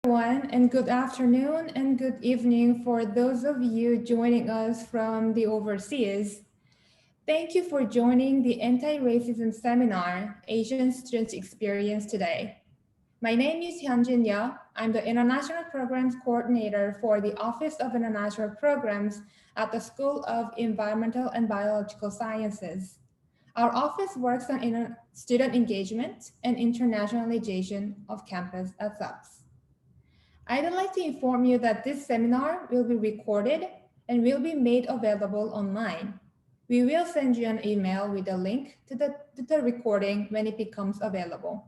Everyone, and good afternoon and good evening for those of you joining us from the overseas. Thank you for joining the Anti-Racism Seminar, Asian Students Experience today. My name is Hyunjin Ya. I'm the International Programs Coordinator for the Office of International Programs at the School of Environmental and Biological Sciences. Our office works on student engagement and internationalization of campus at SEBS. I'd like to inform you that this seminar will be recorded and will be made available online. We will send you an email with a link to the recording when it becomes available.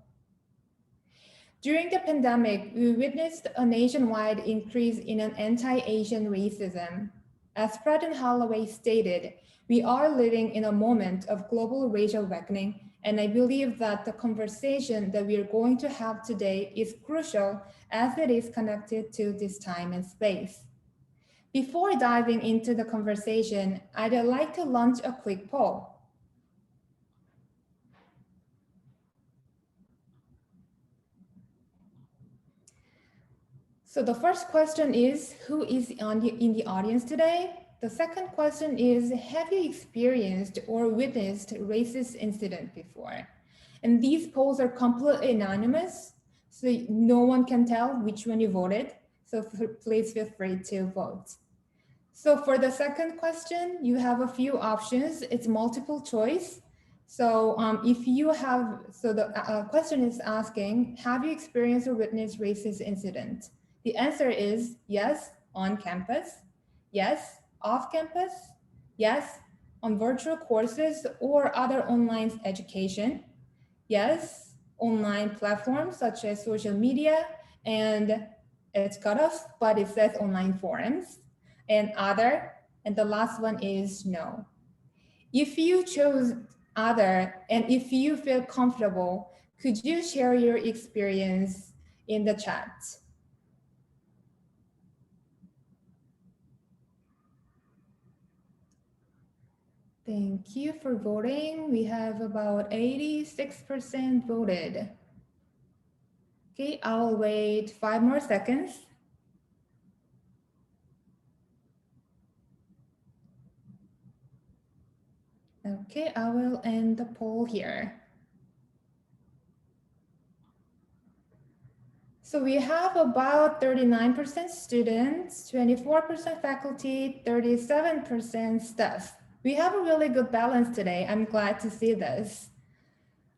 During the pandemic, we witnessed a nationwide increase in an anti-Asian racism. As President Holloway stated, we are living in a moment of global racial reckoning, and I believe that the conversation that we are going to have today is crucial as it is connected to this time and space. Before diving into the conversation, I'd like to launch a quick poll. So the first question is, who is in the audience today? The second question is, have you experienced or witnessed racist incident before? And these polls are completely anonymous, so no one can tell which one you voted. So please feel free to vote. So for the second question, you have a few options. It's multiple choice. So if you have, so the question is asking, have you experienced or witnessed racist incident? The answer is yes, on campus, yes, off campus, yes, on virtual courses or other online education, yes, online platforms such as social media, and it's cut off, but it says online forums, and other, and the last one is no. If you chose other, and if you feel comfortable, could you share your experience in the chat? Thank you for voting. We have about 86% voted. Okay, I'll wait 5 more seconds. Okay, I will end the poll here. So we have about 39% students, 24% faculty, 37% staff. We have a really good balance today. I'm glad to see this.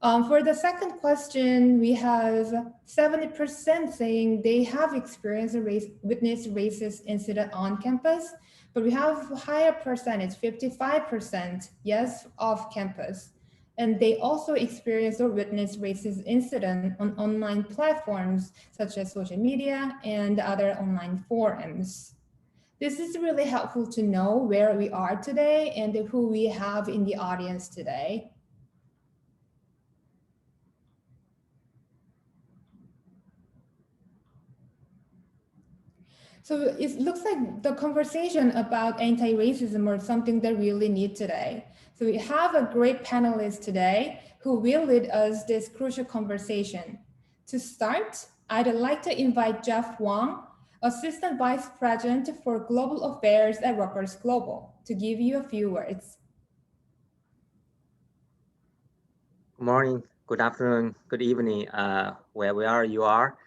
For the second question, we have 70% saying they have experienced witnessed racist incident on campus, but we have a higher percentage, 55% yes, off campus. And they also experience or witness racist incident on online platforms such as social media and other online forums. This is really helpful to know where we are today and who we have in the audience today. So it looks like the conversation about anti-racism or something that we really need today. So we have a great panelist today who will lead us this crucial conversation. To start, I'd like to invite Jeff Wang, Assistant Vice President for Global Affairs at Rutgers Global, to give you a few words. Good morning, good afternoon, good evening, wherever you are.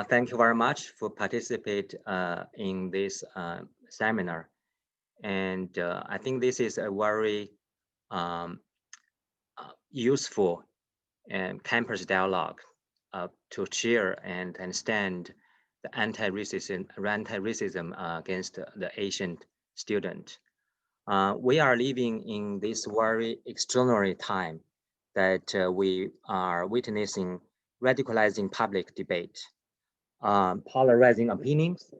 Thank you very much for participate in this seminar. And I think this is a very useful campus dialogue to share and understand the anti-racism against the Asian student. We are living in this very extraordinary time that we are witnessing radicalizing public debate, polarizing opinions,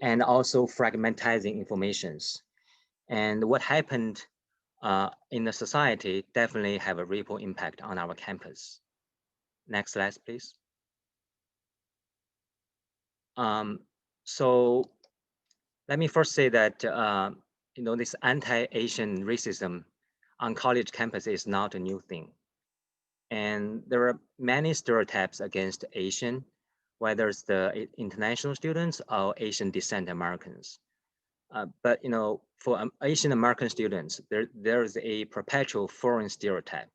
and also fragmentizing informations. And what happened in the society definitely have a ripple impact on our campus. Next slide, please. So let me first say that this anti-Asian racism on college campus is not a new thing. And there are many stereotypes against Asian, whether it's the international students or Asian descent Americans. But for Asian American students, there is a perpetual foreign stereotype.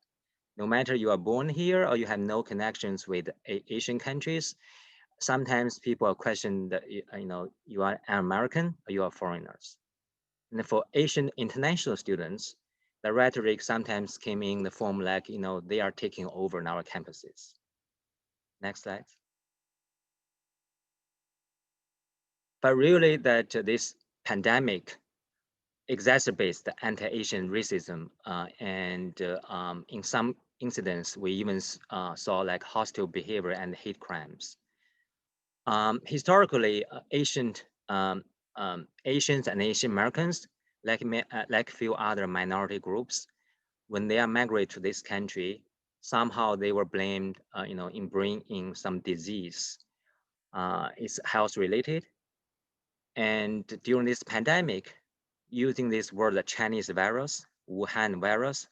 No matter you are born here or you have no connections with Asian countries, sometimes people question that you are an American or you are foreigners. And for Asian international students, the rhetoric sometimes came in the form like they are taking over in our campuses. Next slide. But really, that this pandemic exacerbates the anti-Asian racism, and in some incidents, we even saw like hostile behavior and hate crimes. Historically, Asians and Asian Americans, like few other minority groups, when they are migrate to this country, somehow they were blamed, in bringing some disease. It's health related, and during this pandemic, using this word, the Chinese virus, Wuhan virus,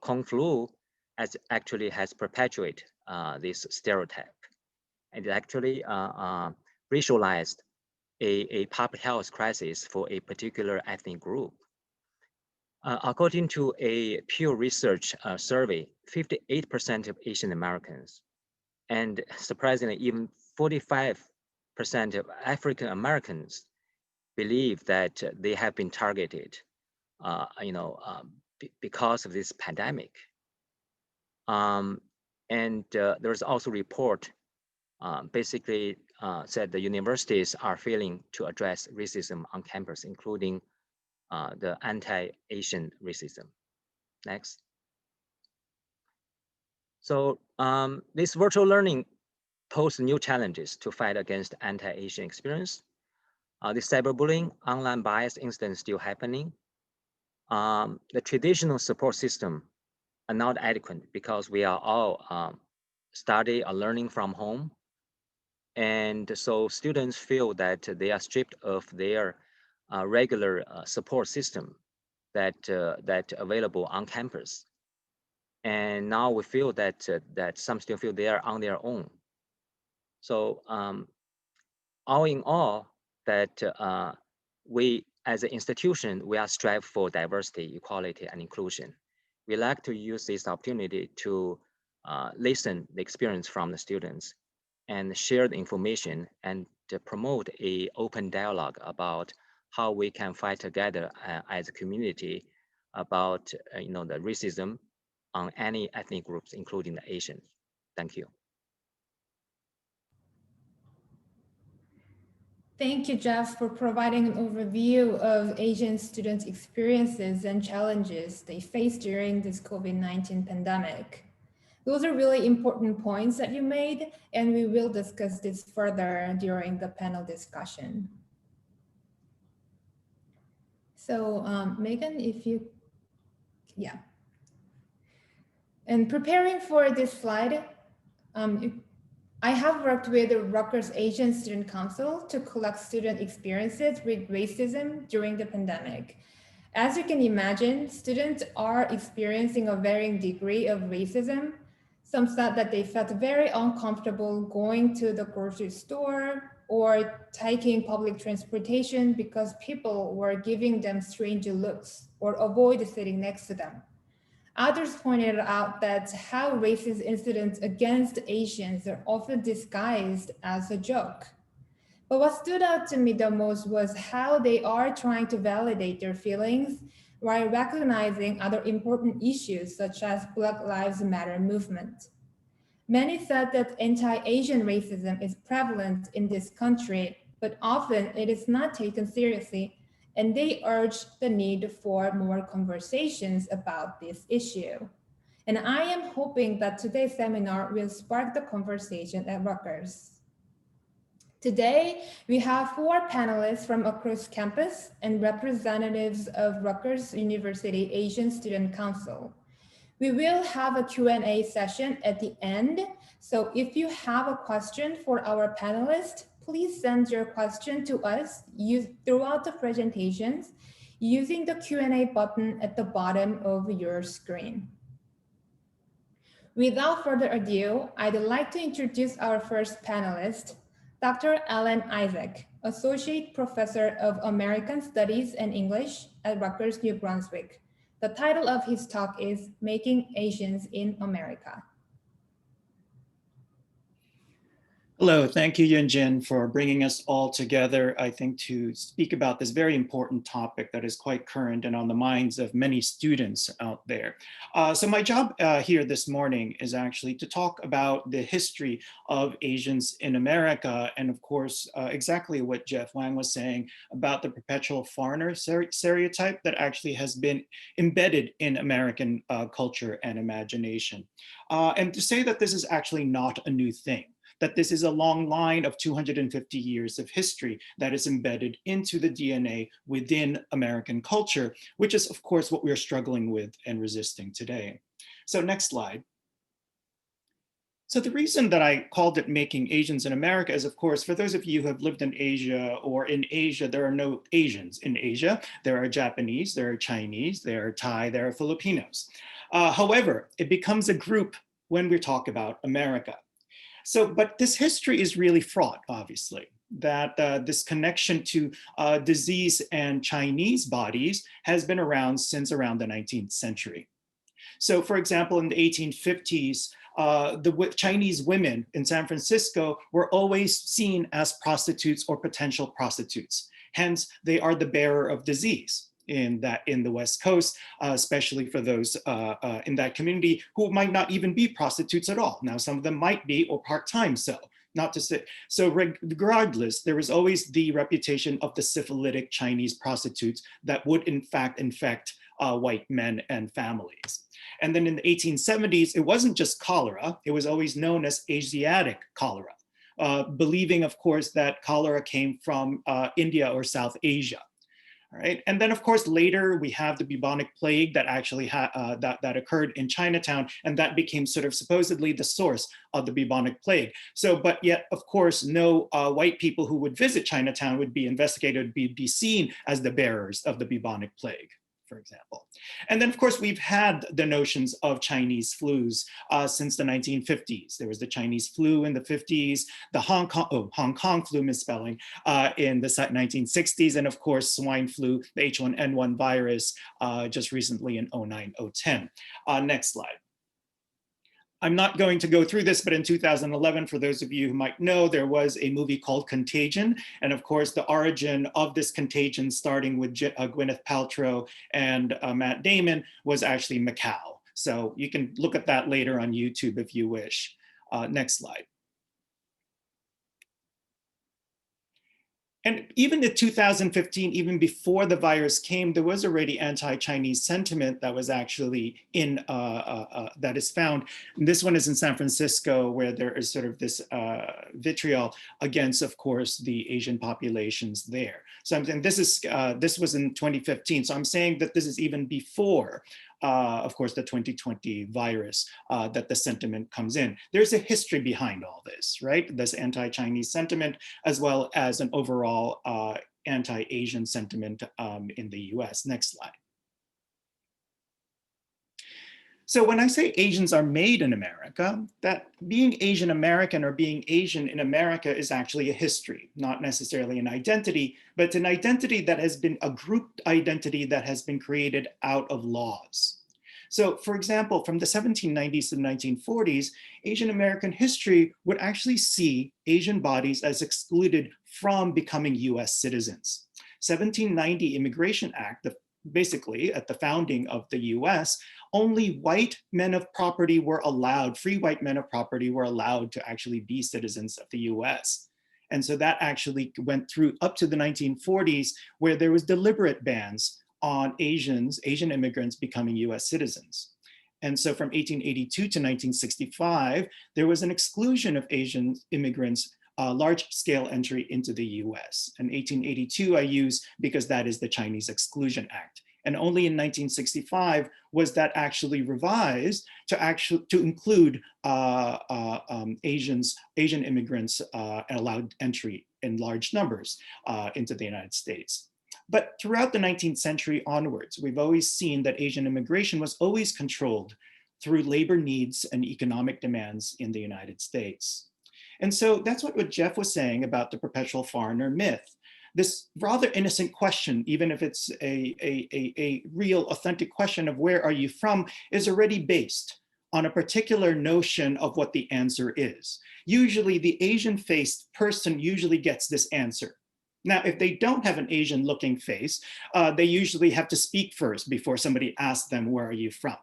Kung flu, as actually has perpetuated this stereotype. And it actually racialized a public health crisis for a particular ethnic group. According to a Pew Research survey, 58% of Asian Americans, and surprisingly, even 45% of African Americans believe that they have been targeted, because of this pandemic. And there's also a report basically said the universities are failing to address racism on campus, including the anti-Asian racism. Next. So this virtual learning poses new challenges to fight against anti-Asian experience. The cyberbullying, online bias incidents still happening. The traditional support system are not adequate because we are all study or learning from home. And so students feel that they are stripped of their regular support system that available on campus. And now we feel that some students feel they are on their own. So all in all, that we as an institution, we are strive for diversity, equality, and inclusion. We like to use this opportunity to listen the experience from the students and share the information and to promote a open dialogue about how we can fight together as a community about the racism on any ethnic groups, including the Asians. Thank you. Thank you, Jeff, for providing an overview of Asian students' experiences and challenges they face during this COVID-19 pandemic. Those are really important points that you made, and we will discuss this further during the panel discussion. So Megan, if you, yeah. And preparing for this slide, I have worked with the Rutgers Asian Student Council to collect student experiences with racism during the pandemic. As you can imagine, students are experiencing a varying degree of racism. Some said that they felt very uncomfortable going to the grocery store or taking public transportation because people were giving them strange looks or avoid sitting next to them. Others pointed out that how racist incidents against Asians are often disguised as a joke. But what stood out to me the most was how they are trying to validate their feelings while recognizing other important issues such as Black Lives Matter movement. Many said that anti-Asian racism is prevalent in this country, but often it is not taken seriously, and they urged the need for more conversations about this issue. And I am hoping that today's seminar will spark the conversation at Rutgers. Today, we have 4 panelists from across campus and representatives of Rutgers University Asian Student Council. We will have a Q&A session at the end. So if you have a question for our panelists, please send your question to us throughout the presentations using the Q&A button at the bottom of your screen. Without further ado, I'd like to introduce our first panelist, Dr. Alan Isaac, Associate Professor of American Studies and English at Rutgers, New Brunswick. The title of his talk is Making Asians in America. Hello, thank you, Yunjin, for bringing us all together, I think, to speak about this very important topic that is quite current and on the minds of many students out there. So my job here this morning is actually to talk about the history of Asians in America, and of course, exactly what Jeff Wang was saying about the perpetual foreigner stereotype that actually has been embedded in American culture and imagination. And to say that this is actually not a new thing, that this is a long line of 250 years of history that is embedded into the DNA within American culture, which is, of course, what we're struggling with and resisting today. So next slide. So the reason that I called it Making Asians in America is, of course, for those of you who have lived in Asia or in Asia, there are no Asians in Asia. There are Japanese, there are Chinese, there are Thai, there are Filipinos. However, it becomes a group when we talk about America. So, but this history is really fraught, obviously, that this connection to disease and Chinese bodies has been around since around the 19th century. So, for example, in the 1850s, the Chinese women in San Francisco were always seen as prostitutes or potential prostitutes. Hence, they are the bearer of disease in the West Coast, especially for those in that community who might not even be prostitutes at all. Now, some of them might be, or part-time so. Not to say, so regardless, there was always the reputation of the syphilitic Chinese prostitutes that would in fact infect white men and families. And then in the 1870s, it wasn't just cholera, it was always known as Asiatic cholera, believing, of course, that cholera came from India or South Asia. Right. And then, of course, later we have the bubonic plague that actually that occurred in Chinatown, and that became sort of supposedly the source of the bubonic plague. So, but yet, of course, no white people who would visit Chinatown would be investigated, be seen as the bearers of the bubonic plague, for example. And then, of course, we've had the notions of Chinese flus since the 1950s. There was the Chinese flu in the 50s, the Hong Kong flu misspelling in the 1960s, and of course, swine flu, the H1N1 virus just recently in 09-010. Next slide. I'm not going to go through this, but in 2011, for those of you who might know, there was a movie called Contagion. And of course, the origin of this contagion, starting with Gwyneth Paltrow and Matt Damon, was actually Macau. So you can look at that later on YouTube if you wish. Next slide. And even in 2015, even before the virus came, there was already anti-Chinese sentiment that was actually in, that is found. And this one is in San Francisco, where there is sort of this vitriol against, of course, the Asian populations there. So I'm saying this was in 2015. So I'm saying that this is even before, of course, the 2020 virus, that the sentiment comes in. There's a history behind all this, right? This anti-Chinese sentiment, as well as an overall anti-Asian sentiment in the US. Next slide. So when I say Asians are made in America, that being Asian American or being Asian in America is actually a history, not necessarily an identity, but it's an identity that has been a group identity that has been created out of laws. So for example, from the 1790s to the 1940s, Asian American history would actually see Asian bodies as excluded from becoming US citizens. 1790 Immigration Act, basically at the founding of the US, only white men of property were allowed, free white men of property were allowed to actually be citizens of the US. And so that actually went through up to the 1940s, where there was deliberate bans on Asian immigrants becoming US citizens. And so from 1882 to 1965, there was an exclusion of Asian immigrants, large scale entry into the US. And 1882 I use because that is the Chinese Exclusion Act. And only in 1965 was that actually revised to include Asian immigrants allowed entry in large numbers into the United States. But throughout the 19th century onwards, we've always seen that Asian immigration was always controlled through labor needs and economic demands in the United States. And so that's what Jeff was saying about the perpetual foreigner myth. This rather innocent question, even if it's a real authentic question of where are you from, is already based on a particular notion of what the answer is. Usually the Asian-faced person usually gets this answer. Now, if they don't have an Asian looking face, they usually have to speak first before somebody asks them, where are you from?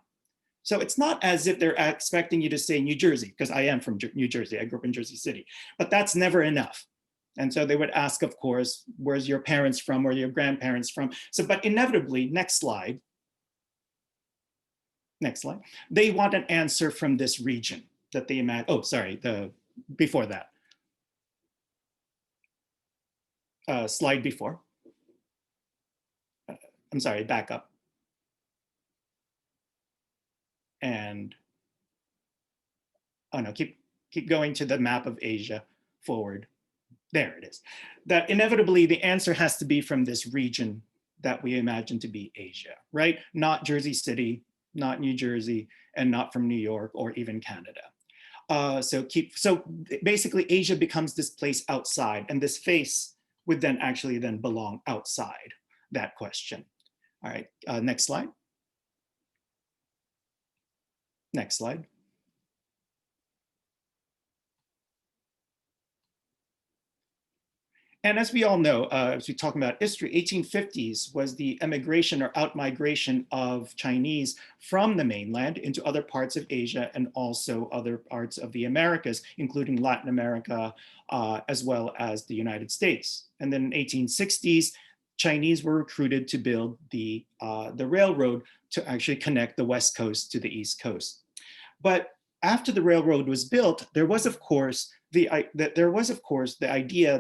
So it's not as if they're expecting you to say New Jersey, because I am from New Jersey, I grew up in Jersey City, but that's never enough. And so they would ask, of course, where's your parents from, or your grandparents from? So, but inevitably, next slide, they want an answer from this region that they imagine. Oh, sorry, before that. Slide before. I'm sorry, back up. And, oh no, keep going to the map of Asia forward. There it is. That inevitably the answer has to be from this region that we imagine to be Asia, right? Not Jersey City, not New Jersey, and not from New York or even Canada. So basically Asia becomes this place outside, and this face would then actually then belong outside that question. All right, next slide. Next slide. And as we all know, as we talk about history, 1850s was the emigration or outmigration of Chinese from the mainland into other parts of Asia and also other parts of the Americas, including Latin America, as well as the United States. And then in 1860s, Chinese were recruited to build the railroad to actually connect the West Coast to the East Coast. But after the railroad was built, there was, of course, the idea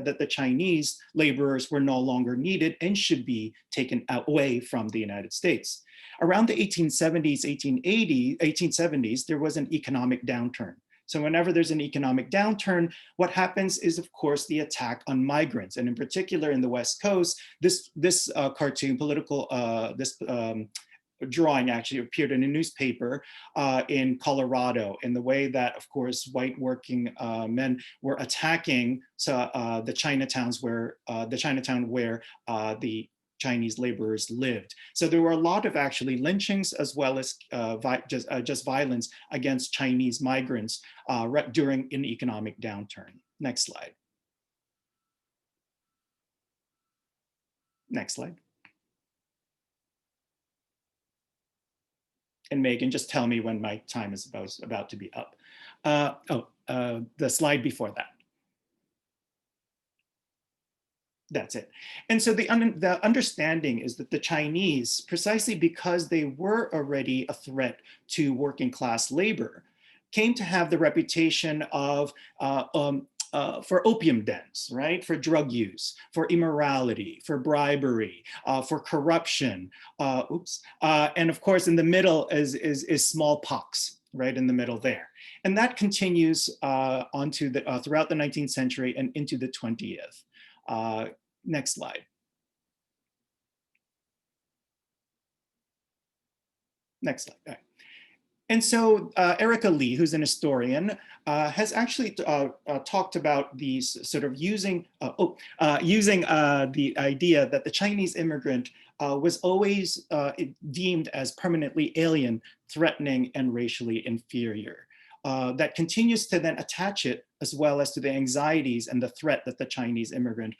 that the Chinese laborers were no longer needed and should be taken away from the United States. Around the 1870s, 1870s, there was an economic downturn. So whenever there's an economic downturn, what happens is, of course, the attack on migrants. And in particular, in the West Coast, this cartoon, drawing actually appeared in a newspaper in Colorado, in the way that, of course, white working men were attacking the Chinatown where the Chinese laborers lived. So there were a lot of actually lynchings as well as just violence against Chinese migrants during an economic downturn. Next slide. Next slide. And Megan, just tell me when my time is about to be up. The slide before that. That's it. And so the understanding is that the Chinese, precisely because they were already a threat to working class labor, came to have the reputation of for opium dens, right? For drug use, for immorality, for bribery, for corruption, and of course in the middle is smallpox, right in the middle there. And that continues onto throughout the 19th century and into the 20th. Next slide. Next slide. All right. And so Erica Lee, who's an historian, has actually talked about these sort of using the idea that the Chinese immigrant was always deemed as permanently alien, threatening, and racially inferior. That continues to then attach it as well as to the anxieties and the threat that the Chinese immigrant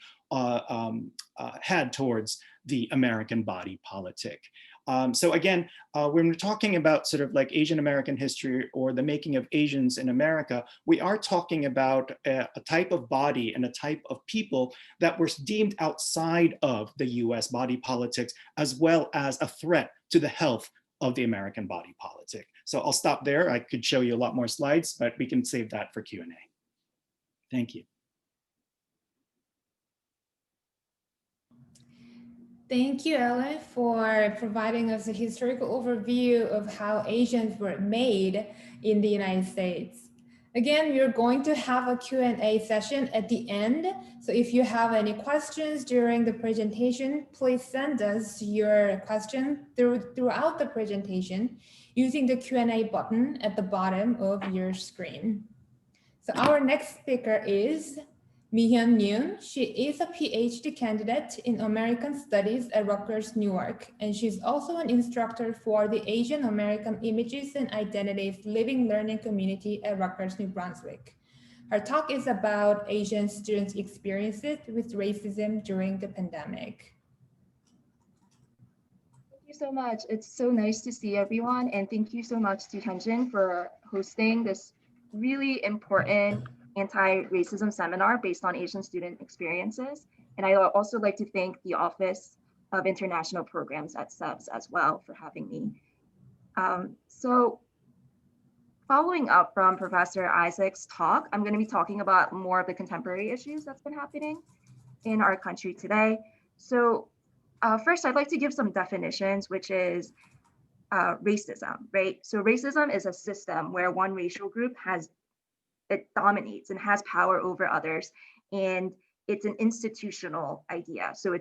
had towards the American body politic. So again, when we're talking about sort of like Asian American history or the making of Asians in America, we are talking about a type of body and a type of people that were deemed outside of the US body politics, as well as a threat to the health of the American body politic. So I'll stop there. I could show you a lot more slides, but we can save that for Q&A. Thank you. Thank you, Ellen, for providing us a historical overview of how Asians were made in the United States. Again, we're going to have a Q&A session at the end. So if you have any questions during the presentation, please send us your question throughout the presentation using the Q&A button at the bottom of your screen. So our next speaker is Mi-Hyun Yoon. She is a PhD candidate in American Studies at Rutgers, Newark, and she's also an instructor for the Asian American Images and Identities Living Learning Community at Rutgers, New Brunswick. Her talk is about Asian students' experiences with racism during the pandemic. Thank you so much. It's so nice to see everyone. And thank you so much to Hyunjin for hosting this really important anti-racism seminar based on Asian student experiences. And I also like to thank the Office of International Programs at SEBS as well for having me. So following up from Professor Isaac's talk, I'm going to be talking about more of the contemporary issues that's been happening in our country today. So first, I'd like to give some definitions, which is racism, right? So racism is a system where one racial group it dominates and has power over others, and it's an institutional idea. So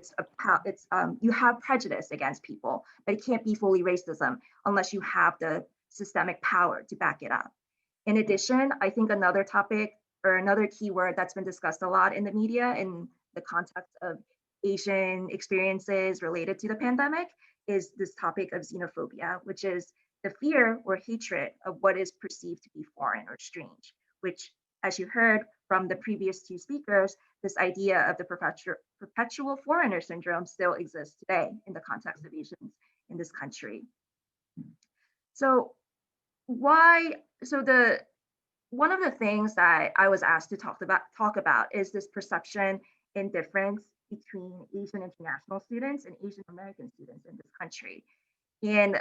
you have prejudice against people, but it can't be fully racism unless you have the systemic power to back it up. In addition, I think another topic or another keyword that's been discussed a lot in the media in the context of Asian experiences related to the pandemic is this topic of xenophobia, which is the fear or hatred of what is perceived to be foreign or strange, which, as you heard from the previous two speakers, this idea of the perpetual foreigner syndrome still exists today in the context of Asians in this country. So one of the things that I was asked to talk about is this perception and difference between Asian international students and Asian American students in this country. And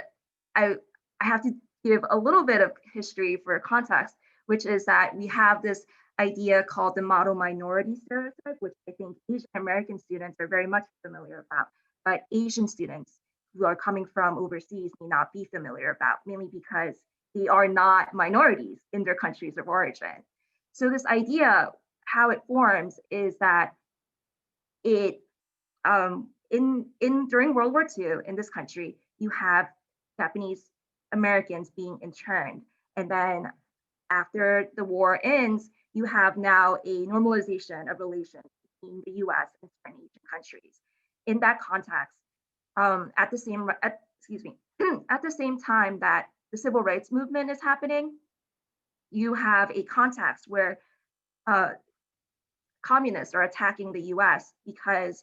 I have to give a little bit of history for context, which is that we have this idea called the model minority stereotype, which I think Asian American students are very much familiar about, but Asian students who are coming from overseas may not be familiar about, mainly because they are not minorities in their countries of origin. So this idea, how it forms is that during World War II in this country, you have Japanese Americans being interned. And then after the war ends, you have now a normalization of relations between the US and certain Asian countries. In that context, at the same time that the civil rights movement is happening, you have a context where communists are attacking the US because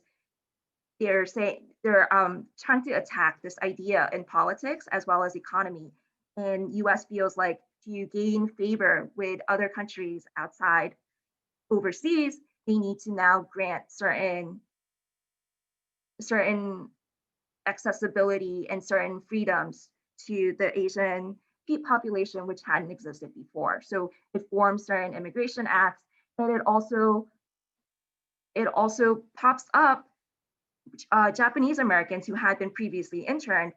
they're trying to attack this idea in politics as well as economy. And US feels like to gain favor with other countries outside overseas, they need to now grant certain accessibility and certain freedoms to the Asian population, which hadn't existed before. So it forms certain immigration acts, and it also pops up Japanese Americans who had been previously interned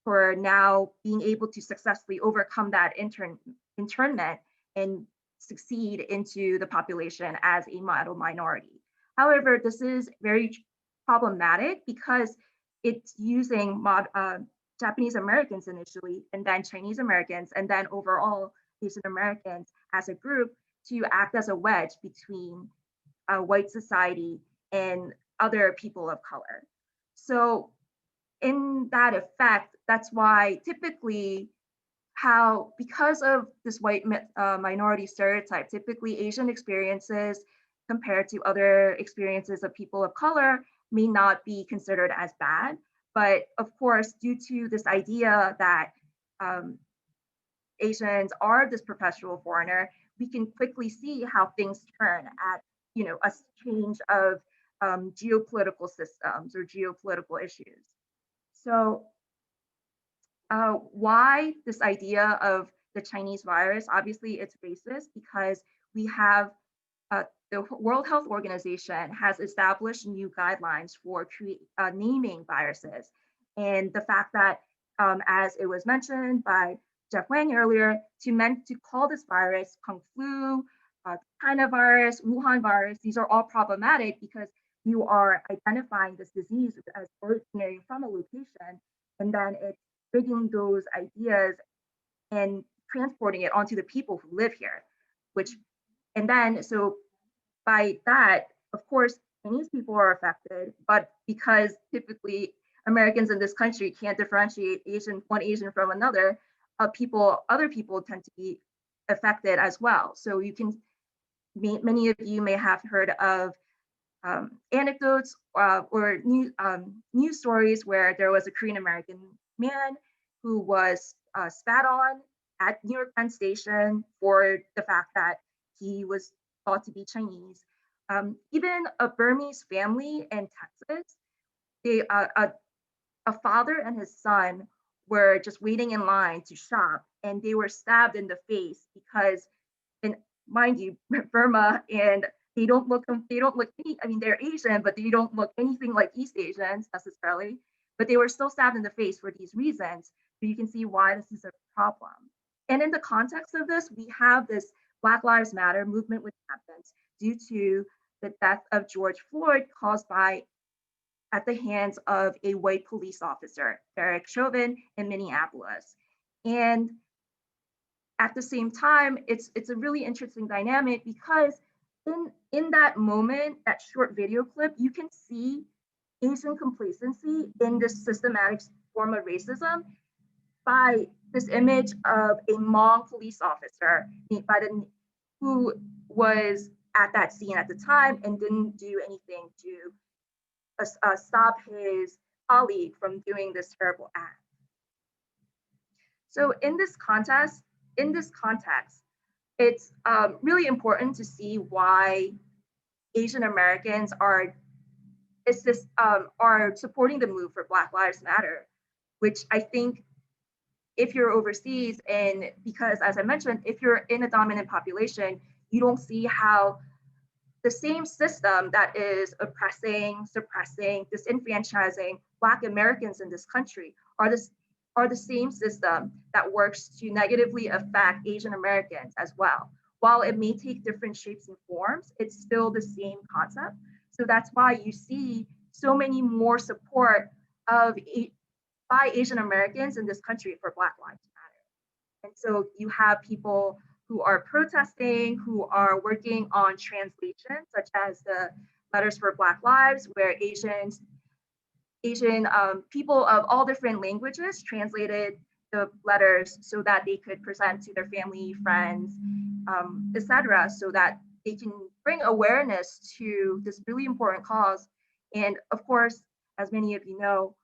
for now being able to successfully overcome that internment and succeed into the population as a model minority. However, this is very problematic because it's using Japanese Americans initially, and then Chinese Americans, and then overall Asian Americans as a group to act as a wedge between white society and other people of color. So in that effect, that's why typically because of this white minority stereotype, typically Asian experiences compared to other experiences of people of color may not be considered as bad. But of course, due to this idea that Asians are this perpetual foreigner, we can quickly see how things turn at a change of geopolitical systems or geopolitical issues. So why this idea of the Chinese virus? Obviously, it's racist because we have the World Health Organization has established new guidelines for naming viruses. And the fact that, as it was mentioned by Jeff Wang earlier, to call this virus Kung flu, China virus, Wuhan virus, these are all problematic because you are identifying this disease as originating from a location, and then it's bringing those ideas and transporting it onto the people who live here, which And then, so by that, of course, Chinese people are affected, but because typically Americans in this country can't differentiate one Asian from another, other people tend to be affected as well. So you can, many of you may have heard of anecdotes or news stories where there was a Korean American man who was spat on at New York Penn Station for the fact that he was thought to be Chinese. Even a Burmese family in Texas, a father and his son were just waiting in line to shop, and they were stabbed in the face because, and mind you, Burma, and they don't look I mean, they're Asian, but they don't look anything like East Asians necessarily, but they were still stabbed in the face for these reasons. So you can see why this is a problem. And in the context of this, we have this Black Lives Matter movement which happens due to the death of George Floyd caused at the hands of a white police officer, Derek Chauvin, in Minneapolis. And at the same time, it's a really interesting dynamic because in that moment, that short video clip, you can see Asian complacency in this systematic form of racism by this image of a Hmong police officer who was at that scene at the time and didn't do anything to stop his colleague from doing this terrible act. So in this context, it's really important to see why Asian Americans are supporting the move for Black Lives Matter, which I think if you're overseas, and because as I mentioned, if you're in a dominant population, you don't see how the same system that is oppressing, suppressing, disenfranchising Black Americans in this country are the same system that works to negatively affect Asian Americans as well. While it may take different shapes and forms, it's still the same concept. So that's why you see so many more support by Asian Americans in this country for Black Lives Matter. And so you have people who are protesting, who are working on translation, such as the Letters for Black Lives, where Asian people of all different languages translated the letters so that they could present to their family, friends, etc., so that they can bring awareness to this really important cause. And of course, as many of you know,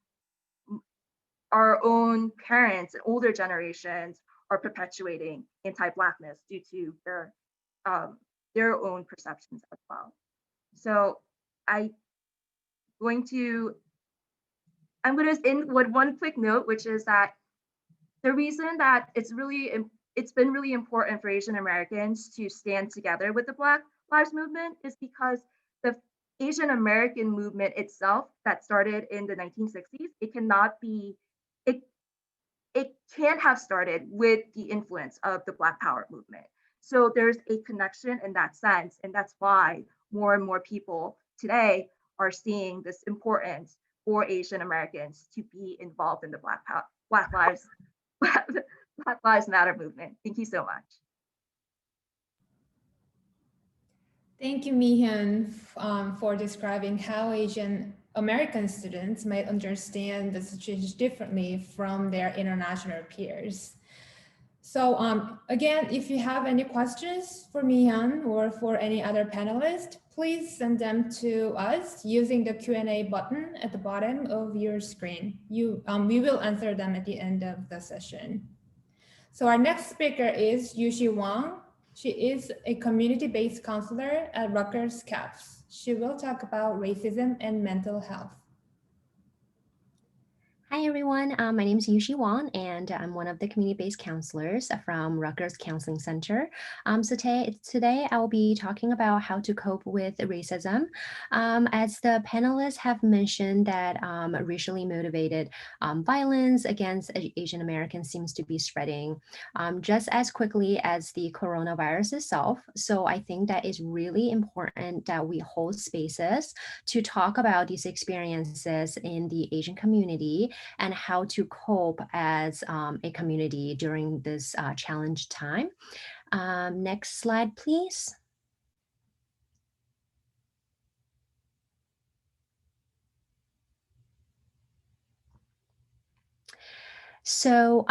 our own parents and older generations are perpetuating anti-Blackness due to their own perceptions as well. So I'm going to end with one quick note, which is that the reason that it's been really important for Asian Americans to stand together with the Black Lives Movement is because the Asian American movement itself that started in the 1960s, it can't have started with the influence of the Black Power movement. So there's a connection in that sense, and that's why more and more people today are seeing this importance for Asian Americans to be involved in the Black Lives Matter movement. Thank you so much. Thank you, Mi-hyun, for describing how Asian American students might understand the situation differently from their international peers. So again, if you have any questions for Mi-hyun or for any other panelist, please send them to us using the Q&A button at the bottom of your screen. We will answer them at the end of the session. So our next speaker is Yushi Wang. She is a community-based counselor at Rutgers CAPS. She will talk about racism and mental health. Hi everyone, my name is Yushi Wang and I'm one of the community-based counselors from Rutgers Counseling Center. So today I will be talking about how to cope with racism. As the panelists have mentioned that racially motivated violence against Asian Americans seems to be spreading just as quickly as the coronavirus itself. So I think that is really important that we hold spaces to talk about these experiences in the Asian community and how to cope as a community during this challenge time. Next slide, please. So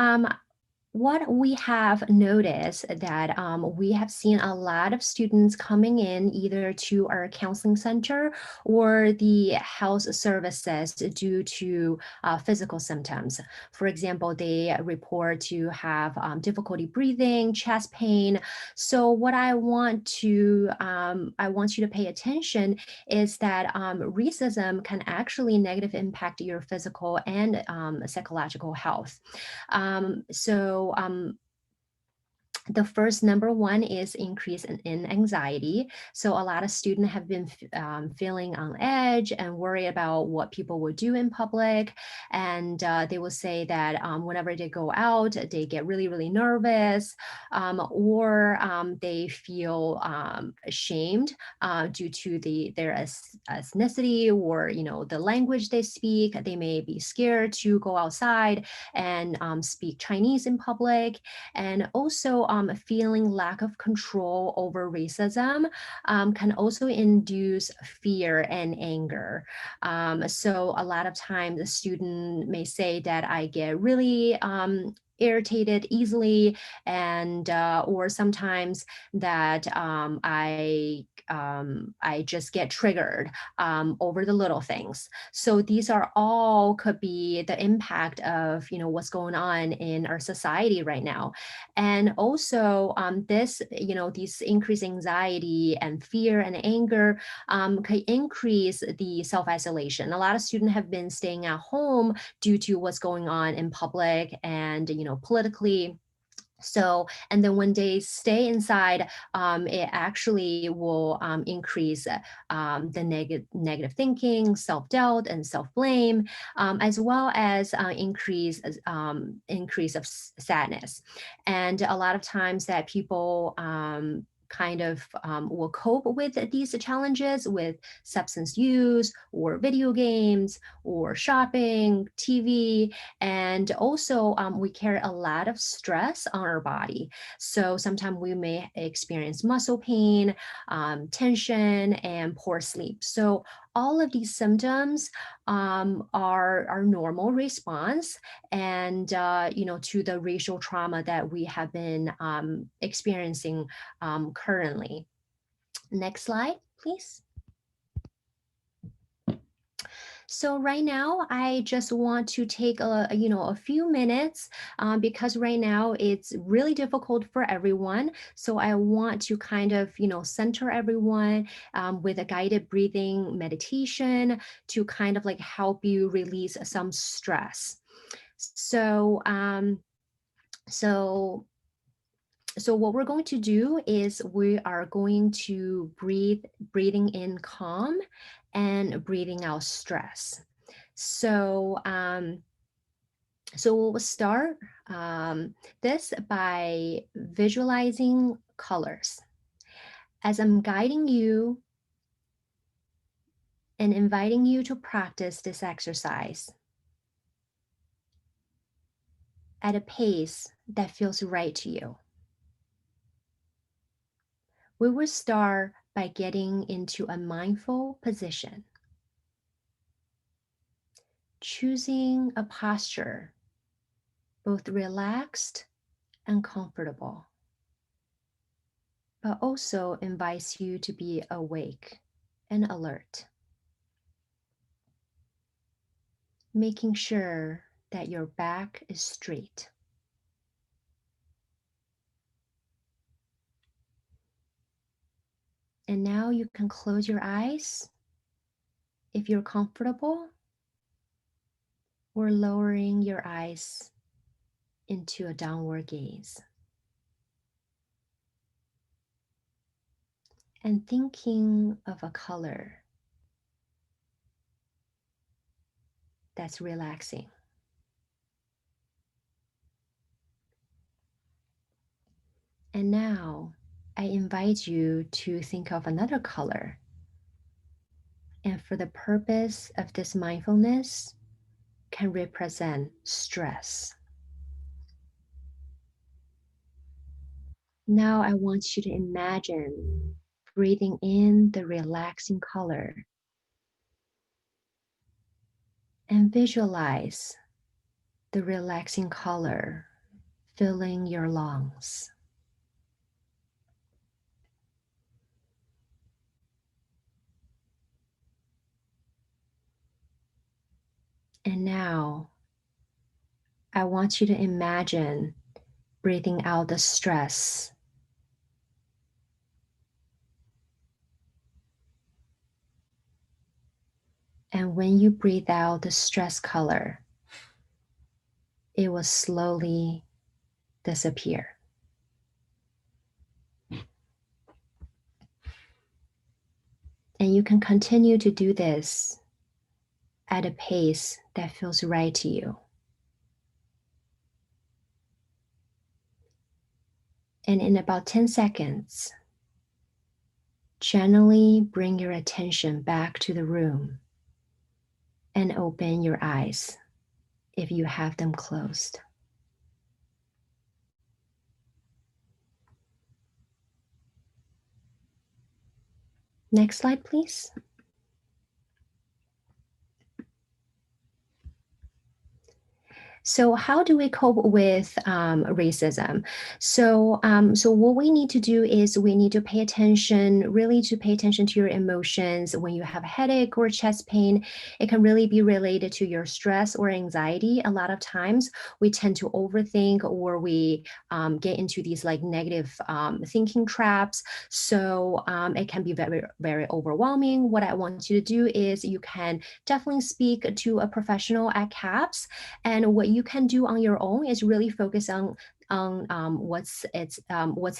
what we have noticed that we have seen a lot of students coming in either to our counseling center or the health services due to physical symptoms. For example, they report to have difficulty breathing, chest pain. So what I want you to pay attention is that racism can actually negatively impact your physical and psychological health. The first number one is increase in anxiety. So a lot of students have been feeling on edge and worried about what people will do in public. And they will say that whenever they go out, they get really, really nervous, or they feel ashamed due to their ethnicity or, the language they speak. They may be scared to go outside and speak Chinese in public. And also feeling lack of control over racism can also induce fear and anger. So a lot of times the student may say that I get really irritated easily, and or sometimes that I just get triggered over the little things. So these are all could be the impact of what's going on in our society right now. And also these increased anxiety and fear and anger could increase the self-isolation. A lot of students have been staying at home due to what's going on in public and politically. So, and then when they stay inside, it actually will increase the negative thinking, self-doubt, and self-blame, as well as increase of sadness. And a lot of times that people will cope with these challenges with substance use or video games or shopping, TV, and also we carry a lot of stress on our body. So sometimes we may experience muscle pain, tension, and poor sleep. So all of these symptoms are normal response and to the racial trauma that we have been experiencing currently. Next slide, please. So right now, I just want to take a few minutes because right now it's really difficult for everyone. So I want to kind of, center everyone with a guided breathing meditation to kind of like help you release some stress. So, so what we're going to do is we are going to breathing in calm and breathing out stress. So, so we'll start this by visualizing colors. As I'm guiding you and inviting you to practice this exercise at a pace that feels right to you. We will start by getting into a mindful position, choosing a posture both relaxed and comfortable, but also invites you to be awake and alert, making sure that your back is straight. And now you can close your eyes if you're comfortable, or lowering your eyes into a downward gaze. And thinking of a color that's relaxing. And now I invite you to think of another color. And for the purpose of this mindfulness, can represent stress. Now I want you to imagine breathing in the relaxing color and visualize the relaxing color filling your lungs. And now I want you to imagine breathing out the stress. And when you breathe out the stress color, it will slowly disappear. And you can continue to do this at a pace that feels right to you. And in about 10 seconds, gently bring your attention back to the room and open your eyes if you have them closed. Next slide, please. So how do we cope with racism? So what we need to do is we need to pay attention, really to pay attention to your emotions. When you have a headache or chest pain, it can really be related to your stress or anxiety. A lot of times we tend to overthink, or we get into these like negative thinking traps. So it can be very, very overwhelming. What I want you to do is you can definitely speak to a professional at CAPS, and what you can do on your own is really focus on what's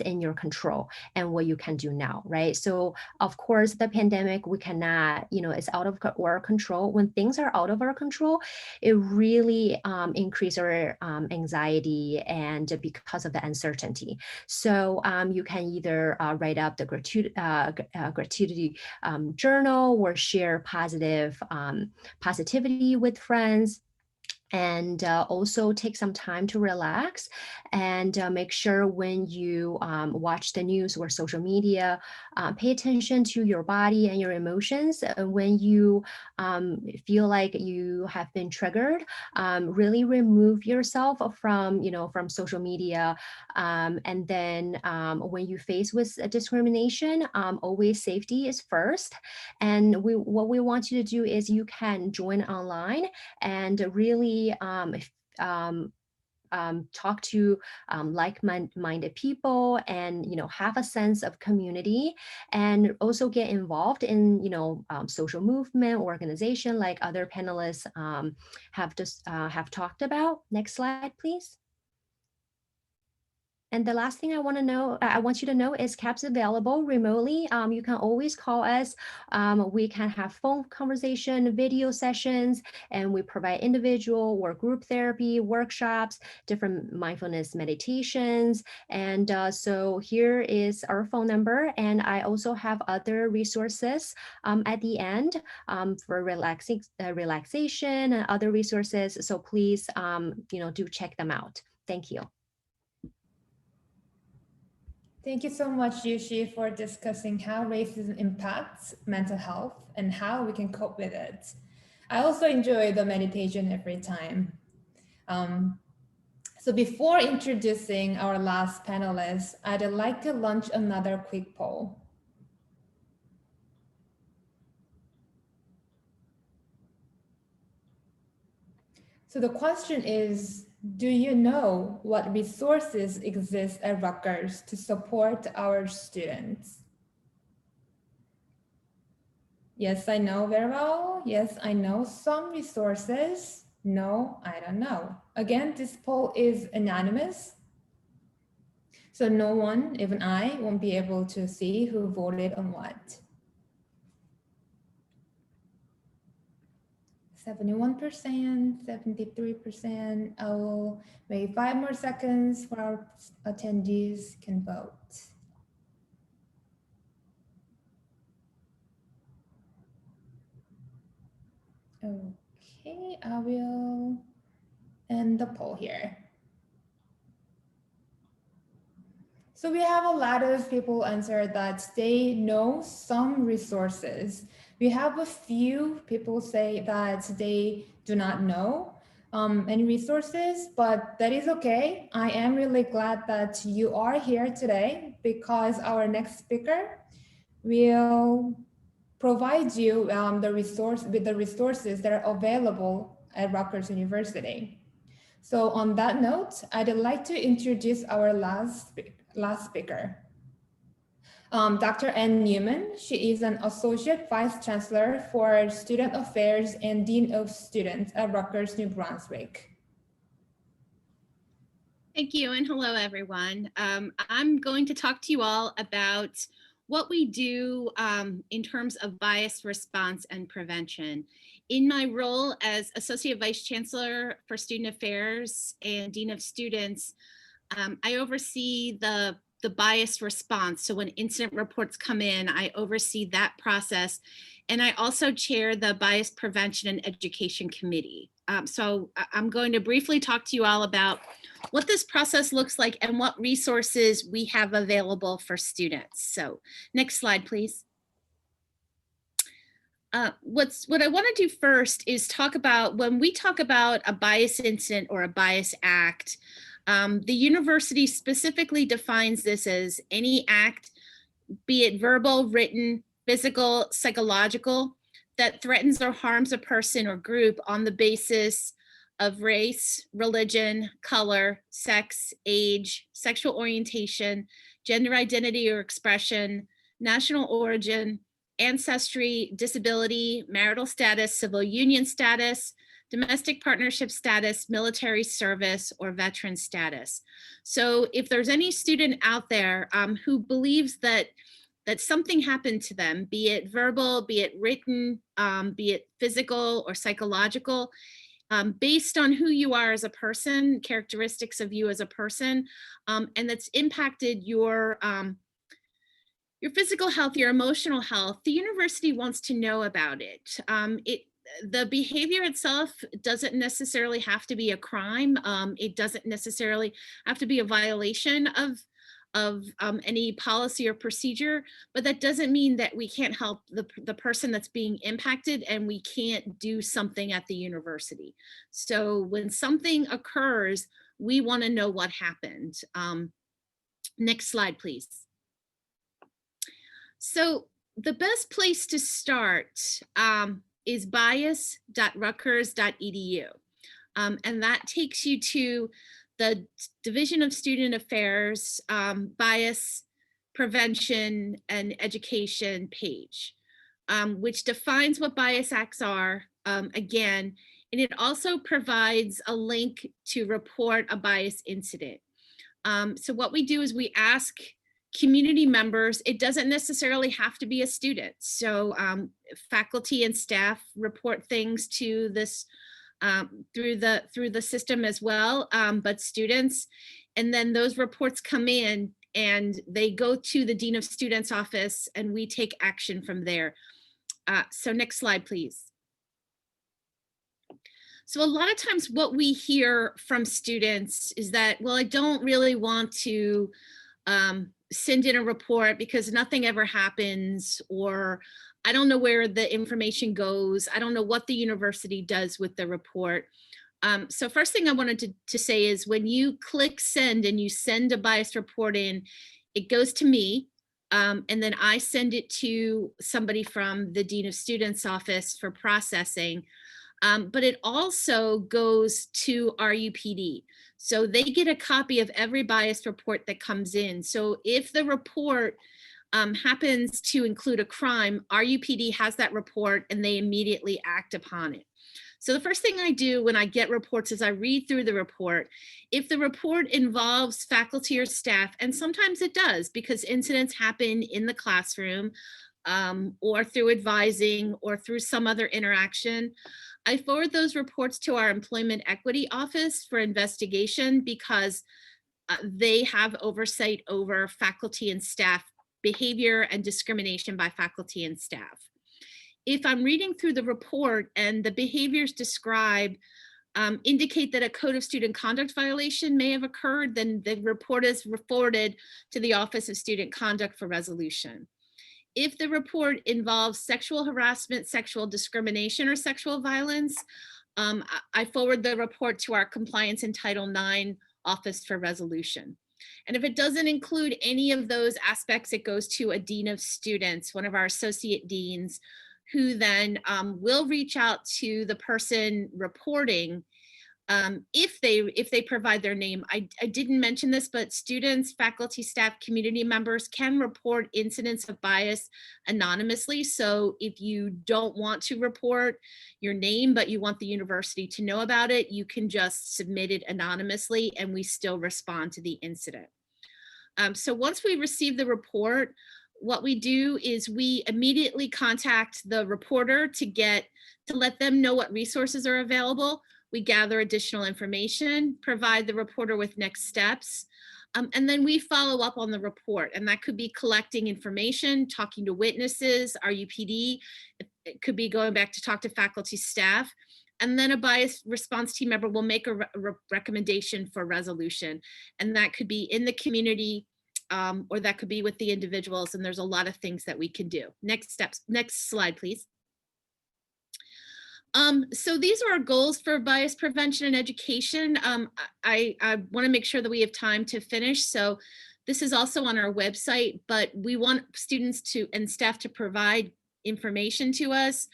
in your control and what you can do now, right? So of course the pandemic, we cannot, it's out of our control. When things are out of our control, it really increases our anxiety, and because of the uncertainty. So you can either write up the gratitude journal, or share positivity with friends, and also take some time to relax, and make sure when you watch the news or social media, pay attention to your body and your emotions. When you feel like you have been triggered, really remove yourself from social media, and then when you face with discrimination, always safety is first. And what we want you to do is you can join online and really talk to like-minded people, and have a sense of community, and also get involved in social movement organization like other panelists have talked about. Next slide, please. And the last thing I want you to know is CAPS available remotely. You can always call us. We can have phone conversation, video sessions, and we provide individual or group therapy workshops, different mindfulness meditations. And so here is our phone number. And I also have other resources at the end for relaxation and other resources. So please, do check them out. Thank you. Thank you so much, Yushi, for discussing how racism impacts mental health and how we can cope with it. I also enjoy the meditation every time. So before introducing our last panelist, I'd like to launch another quick poll. So the question is, do you know what resources exist at Rutgers to support our students? Yes, I know very well. Yes, I know some resources. No, I don't know. Again, this poll is anonymous. So no one, even I, won't be able to see who voted on what. 71%, 73%. I will wait 5 more seconds for our attendees can vote. Okay, I will end the poll here. So we have a lot of people answer that they know some resources. We have a few people say that they do not know. any resources, but that is okay. I am really glad that you are here today because our next speaker will provide you the resources that are available at Rutgers University. So on that note, I'd like to introduce our last speaker. Dr. Ann Newman. She is an Associate Vice Chancellor for Student Affairs and Dean of Students at Rutgers, New Brunswick. Thank you, and hello, everyone. I'm going to talk to you all about what we do in terms of bias response and prevention. In my role as Associate Vice Chancellor for Student Affairs and Dean of Students, I oversee the bias response. So when incident reports come in, I oversee that process. And I also chair the Bias Prevention and Education Committee. So I'm going to briefly talk to you all about what this process looks like and what resources we have available for students. So next slide, please. What I want to do first is talk about, when we talk about a bias incident or a bias act, the university specifically defines this as any act, be it verbal, written, physical, psychological, that threatens or harms a person or group on the basis of race, religion, color, sex, age, sexual orientation, gender identity or expression, national origin, ancestry, disability, marital status, civil union status, domestic partnership status, military service, or veteran status. So if there's any student out there who believes that something happened to them, be it verbal, be it written, be it physical or psychological, based on who you are as a person, characteristics of you as a person, and that's impacted your physical health, your emotional health, the university wants to know about it. The behavior itself doesn't necessarily have to be a crime. It doesn't necessarily have to be a violation of any policy or procedure, but that doesn't mean that we can't help the person that's being impacted and we can't do something at the university. So when something occurs, we want to know what happened. Next slide, please. So the best place to start is bias.rutgers.edu. And that takes you to the Division of Student Affairs Bias Prevention and Education page, which defines what bias acts are, again, and it also provides a link to report a bias incident. So what we do is we ask community members, it doesn't necessarily have to be a student. So faculty and staff report things to this through the system as well, but students, and then those reports come in and they go to the Dean of Students office and we take action from there. So next slide, please. So a lot of times what we hear from students is that, well, I don't really want to send in a report because nothing ever happens, or I don't know where the information goes. I don't know what the university does with the report. So first thing I wanted to say is when you click send and you send a bias report in, it goes to me, and then I send it to somebody from the Dean of Students office for processing. But it also goes to RUPD. So they get a copy of every bias report that comes in. So if the report happens to include a crime, RUPD has that report and they immediately act upon it. So the first thing I do when I get reports is I read through the report. If the report involves faculty or staff, and sometimes it does because incidents happen in the classroom or through advising or through some other interaction, I forward those reports to our Employment Equity Office for investigation because they have oversight over faculty and staff behavior and discrimination by faculty and staff. If I'm reading through the report and the behaviors described indicate that a code of student conduct violation may have occurred, then the report is forwarded to the Office of Student Conduct for resolution. If the report involves sexual harassment, sexual discrimination, or sexual violence, I forward the report to our compliance and Title IX office for resolution. And if it doesn't include any of those aspects, it goes to a dean of students, one of our associate deans, who then will reach out to the person reporting if they provide their name. I didn't mention this, but students, faculty, staff, community members can report incidents of bias anonymously. So if you don't want to report your name, but you want the university to know about it, you can just submit it anonymously and we still respond to the incident. So once we receive the report, what we do is we immediately contact the reporter to let them know what resources are available. We gather additional information, provide the reporter with next steps, and then we follow up on the report. And that could be collecting information, talking to witnesses, our UPD. It could be going back to talk to faculty, staff. And then a bias response team member will make a recommendation for resolution. And that could be in the community, or that could be with the individuals. And there's a lot of things that we can do. Next steps, next slide, please. So these are our goals for bias prevention and education. I want to make sure that we have time to finish. So this is also on our website, but we want students and staff to provide information to us.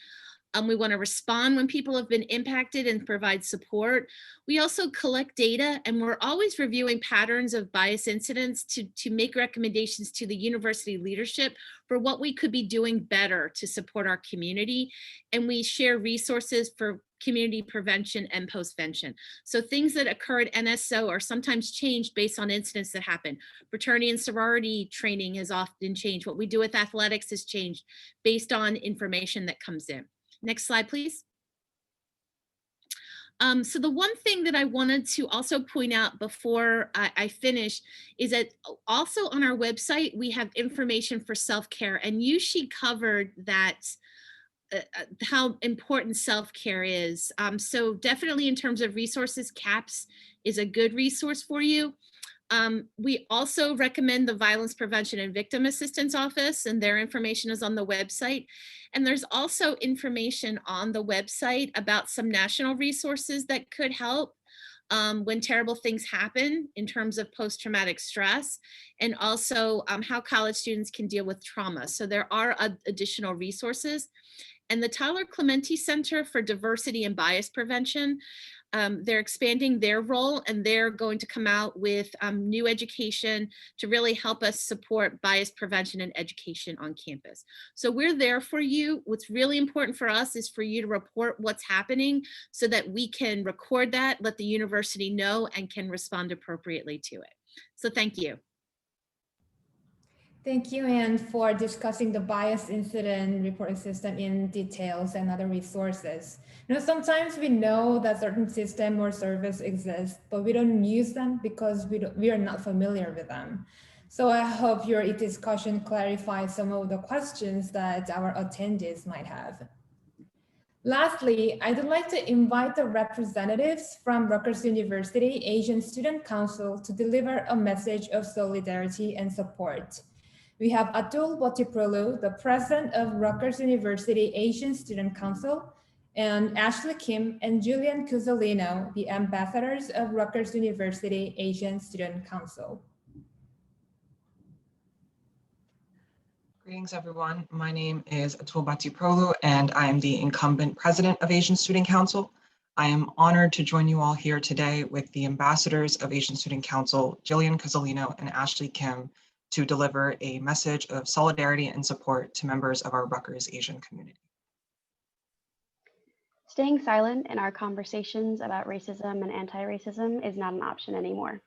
We want to respond when people have been impacted and provide support. We also collect data, and we're always reviewing patterns of bias incidents to make recommendations to the university leadership for what we could be doing better to support our community. And we share resources for community prevention and postvention. So things that occur at NSO are sometimes changed based on incidents that happen. Fraternity and sorority training has often changed. What we do with athletics has changed based on information that comes in. Next slide, please. So the one thing that I wanted to also point out before I finish is that also on our website, we have information for self-care, and Yushi covered that, how important self-care is. So definitely in terms of resources, CAPS is a good resource for you. We also recommend the Violence Prevention and Victim Assistance Office, and their information is on the website. And there's also information on the website about some national resources that could help when terrible things happen in terms of post-traumatic stress, and also how college students can deal with trauma. So there are additional resources. And the Tyler Clementi Center for Diversity and Bias Prevention, they're expanding their role, and they're going to come out with new education to really help us support bias prevention and education on campus. So we're there for you. What's really important for us is for you to report what's happening so that we can record that, let the university know, and can respond appropriately to it. So thank you. Thank you, Anne, for discussing the bias incident reporting system in details and other resources. Sometimes we know that certain system or service exists, but we don't use them because we are not familiar with them. So I hope your discussion clarifies some of the questions that our attendees might have. Lastly, I'd like to invite the representatives from Rutgers University Asian Student Council to deliver a message of solidarity and support. We have Atul Botiprolu, the president of Rutgers University Asian Student Council, and Ashley Kim and Julian Cusolino, the ambassadors of Rutgers University Asian Student Council. Greetings, everyone. My name is Atul Botiprolu, and I am the incumbent president of Asian Student Council. I am honored to join you all here today with the ambassadors of Asian Student Council, Jillian Cusolino and Ashley Kim, to deliver a message of solidarity and support to members of our Rutgers Asian community. Staying silent in our conversations about racism and anti-racism is not an option anymore.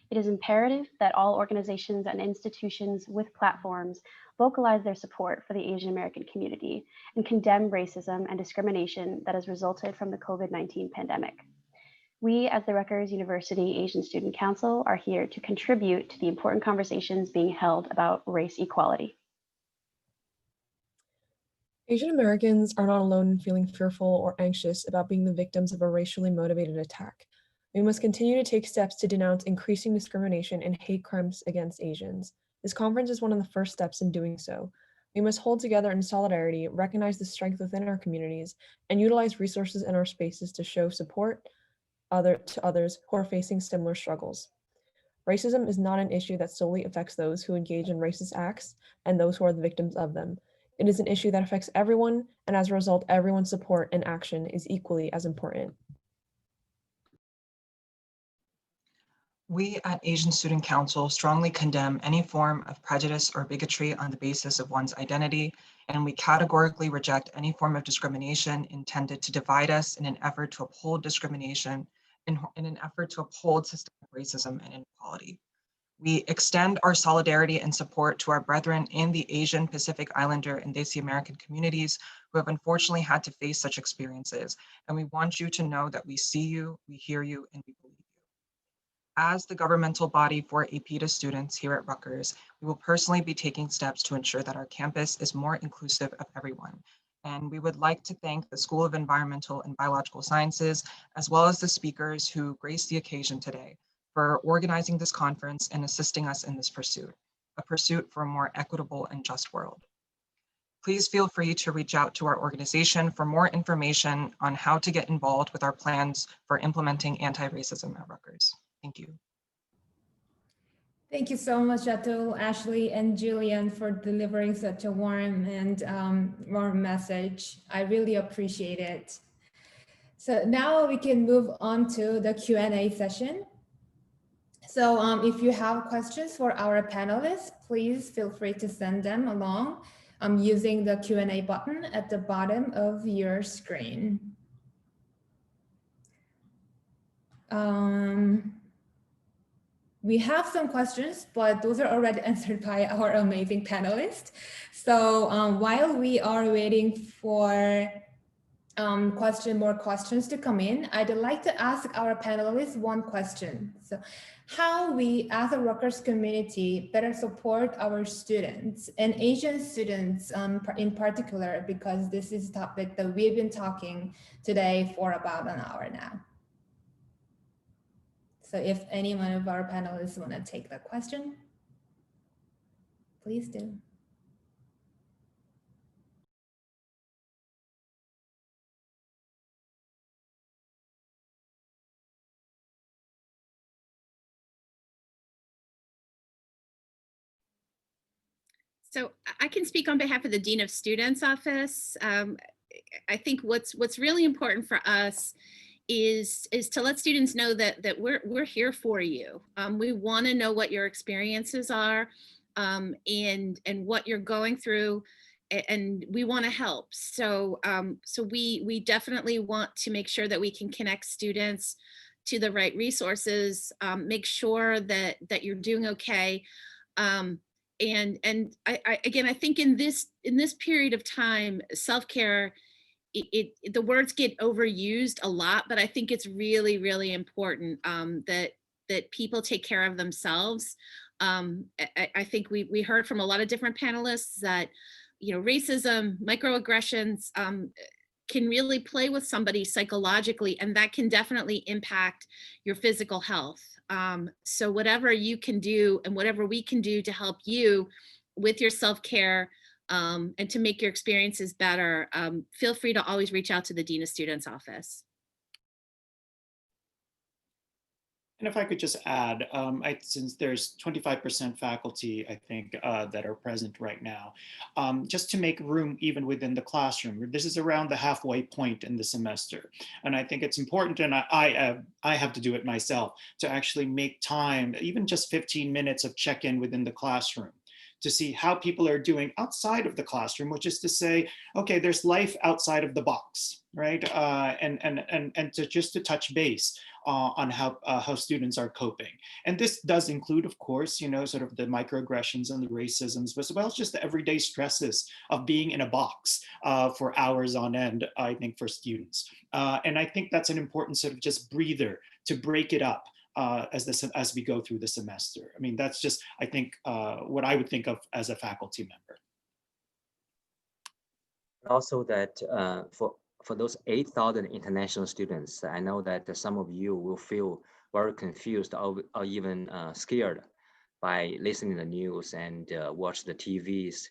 It is imperative that all organizations and institutions with platforms vocalize their support for the Asian American community and condemn racism and discrimination that has resulted from the COVID-19 pandemic. We, as the Rutgers University Asian Student Council, are here to contribute to the important conversations being held about race equality. Asian Americans are not alone in feeling fearful or anxious about being the victims of a racially motivated attack. We must continue to take steps to denounce increasing discrimination and hate crimes against Asians. This conference is one of the first steps in doing so. We must hold together in solidarity, recognize the strength within our communities, and utilize resources in our spaces to show support to others who are facing similar struggles. Racism is not an issue that solely affects those who engage in racist acts and those who are the victims of them. It is an issue that affects everyone, and as a result, everyone's support and action is equally as important. We at Asian Student Council strongly condemn any form of prejudice or bigotry on the basis of one's identity, and we categorically reject any form of discrimination intended to divide us in an effort to uphold discrimination, in an effort to uphold systemic racism and inequality. We extend our solidarity and support to our brethren in the Asian, Pacific Islander, and Desi American communities who have unfortunately had to face such experiences. And we want you to know that we see you, we hear you, and we believe you. As the governmental body for APTA students here at Rutgers, we will personally be taking steps to ensure that our campus is more inclusive of everyone. And we would like to thank the School of Environmental and Biological Sciences, as well as the speakers who graced the occasion today, for organizing this conference and assisting us in this pursuit, a pursuit for a more equitable and just world. Please feel free to reach out to our organization for more information on how to get involved with our plans for implementing anti-racism at Rutgers. Thank you. Thank you so much, Atul, Ashley, and Julian for delivering such a warm and warm message. I really appreciate it. So now we can move on to the Q&A session. So if you have questions for our panelists, please feel free to send them along using the Q&A button at the bottom of your screen. We have some questions, but those are already answered by our amazing panelists. So while we are waiting for more questions to come in, I'd like to ask our panelists one question. So how we as a Rutgers community better support our students and Asian students in particular, because this is a topic that we've been talking today for about an hour now. So if any one of our panelists want to take the question, please do. So I can speak on behalf of the Dean of Students office. I think what's really important for us is to let students know that we're here for you. We want to know what your experiences are and what you're going through, and we want to help. So so we definitely want to make sure that we can connect students to the right resources, make sure that you're doing okay. And again, I think in this period of time, self-care, the words get overused a lot, but I think it's really, really important that people take care of themselves. I think we heard from a lot of different panelists that, you know, racism, microaggressions can really play with somebody psychologically, and that can definitely impact your physical health. So whatever you can do and whatever we can do to help you with your self-care and to make your experiences better, feel free to always reach out to the Dean of Students office. And if I could just add, since there's 25% faculty, I think, that are present right now, just to make room even within the classroom. This is around the halfway point in the semester. And I think it's important, and I have to do it myself, to actually make time, even just 15 minutes of check-in within the classroom, to see how people are doing outside of the classroom, which is to say, okay, there's life outside of the box, right? And to touch base on how students are coping. And this does include, of course, you know, sort of the microaggressions and the racisms, but as well as just the everyday stresses of being in a box for hours on end, I think, for students. And I think that's an important sort of just breather to break it up as we go through the semester. I mean, that's just, I think, what I would think of as a faculty member. Also that for those 8,000 international students, I know that some of you will feel very confused or even scared by listening to the news and watch the TVs.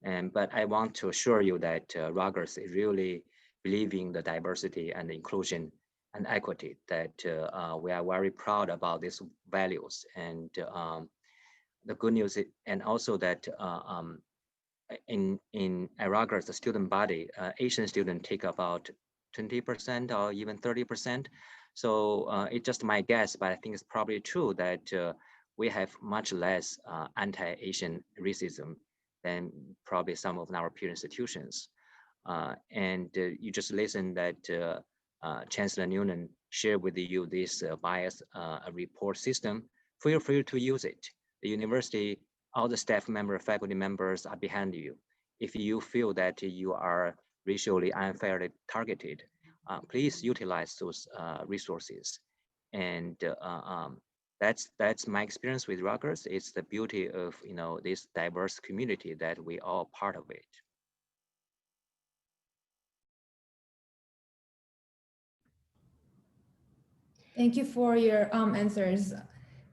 But I want to assure you that Rutgers is really believing the diversity and inclusion and equity, that we are very proud about these values. And the good news is, and also that in Rutgers, the student body, Asian students take about 20% or even 30%. So it's just my guess, but I think it's probably true that we have much less anti-Asian racism than probably some of our peer institutions. And you just listen that Chancellor Noonan shared with you this bias report system. Feel free to use it. The university, all the staff members, faculty members are behind you. If you feel that you are racially unfairly targeted, please utilize those resources. And that's my experience with Rutgers. It's the beauty of this diverse community that we all part of it. Thank you for your answers.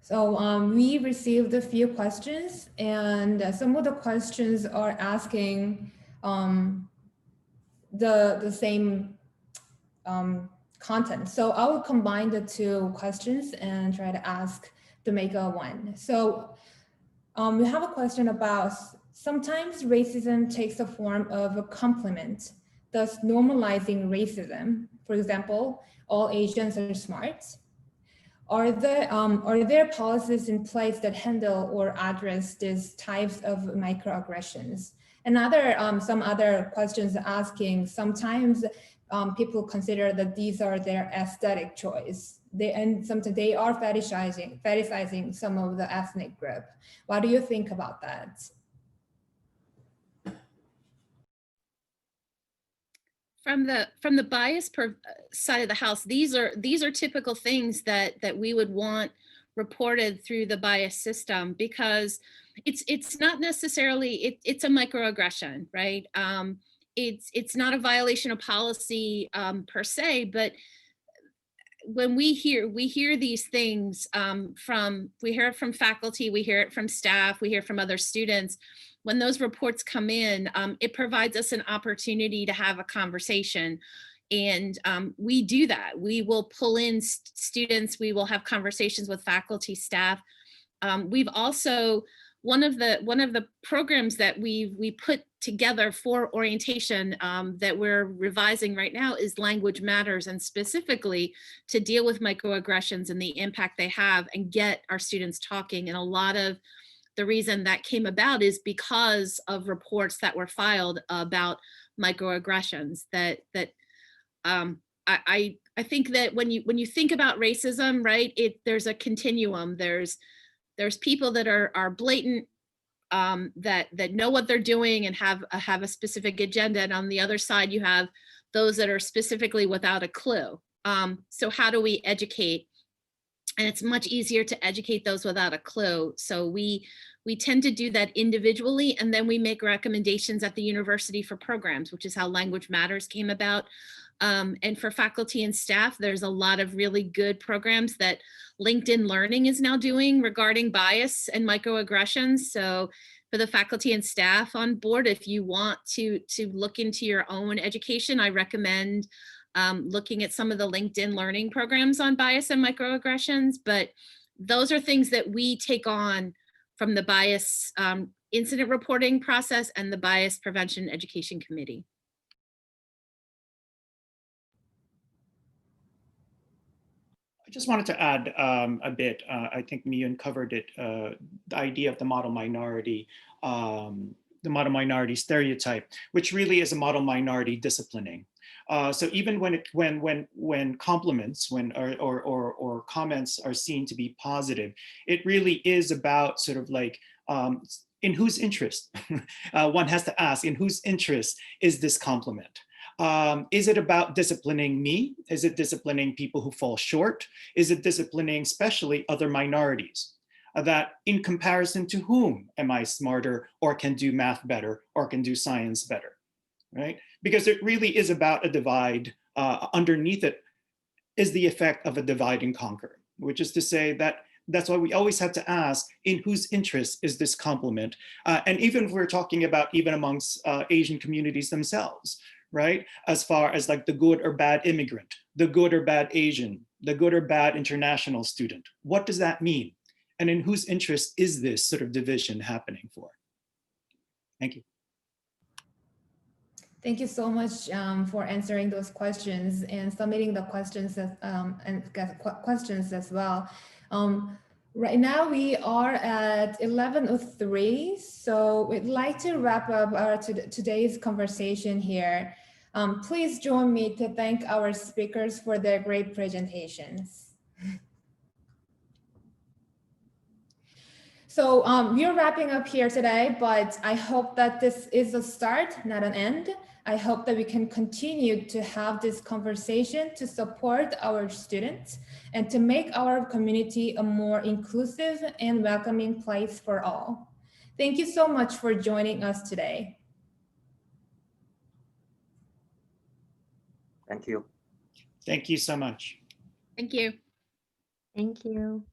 So we received a few questions, and some of the questions are asking the same content. So I will combine the two questions and try to ask to make a one. So we have a question about sometimes racism takes the form of a compliment, thus normalizing racism. For example, all Asians are smart. Are there policies in place that handle or address these types of microaggressions? And some other questions asking, sometimes people consider that these are their aesthetic choice. Sometimes they are fetishizing some of the ethnic group. What do you think about that? From the bias side of the house, these are typical things that we would want reported through the bias system, because it's not necessarily it's a microaggression, right? It's not a violation of policy per se, but when we hear these things we hear it from faculty, we hear it from staff, we hear from other students. When those reports come in, it provides us an opportunity to have a conversation. And we do that. We will pull in students, we will have conversations with faculty, staff. We've also, one of the programs that we put together for orientation that we're revising right now is Language Matters, and specifically to deal with microaggressions and the impact they have and get our students talking. And a lot of the reason that came about is because of reports that were filed about microaggressions. I think that when you think about racism, right, there's a continuum. There's people that are blatant, that know what they're doing and have a specific agenda, and on the other side you have those that are specifically without a clue. So how do we educate? And it's much easier to educate those without a clue. So we tend to do that individually, and then we make recommendations at the university for programs, which is how Language Matters came about. And for faculty and staff, there's a lot of really good programs that LinkedIn Learning is now doing regarding bias and microaggressions. So for the faculty and staff on board, if you want to look into your own education, I recommend looking at some of the LinkedIn Learning programs on bias and microaggressions. But those are things that we take on from the bias incident reporting process and the Bias Prevention Education Committee. I just wanted to add a bit. I think Miyun covered it. The idea of the model minority stereotype, which really is a model minority disciplining. So even when compliments or comments are seen to be positive, it really is about sort of like in whose interest. One has to ask, in whose interest is this compliment? Is it about disciplining me? Is it disciplining people who fall short? Is it disciplining especially other minorities? That in comparison to whom am I smarter, or can do math better, or can do science better, right? Because it really is about a divide. Underneath it is the effect of a divide and conquer, which is to say that That's why we always have to ask, in whose interest is this compliment? And even if we're talking about even amongst Asian communities themselves, right? As far as like the good or bad immigrant, the good or bad Asian, the good or bad international student. What does that mean? And in whose interest is this sort of division happening for? Thank you. Thank you so much for answering those questions and submitting the questions questions as well. Right now we are at 11:03, so we'd like to wrap up our today's conversation here. Please join me to thank our speakers for their great presentations. So we're wrapping up here today, but I hope that this is a start, not an end. I hope that we can continue to have this conversation to support our students and to make our community a more inclusive and welcoming place for all. Thank you so much for joining us today. Thank you. Thank you so much. Thank you. Thank you.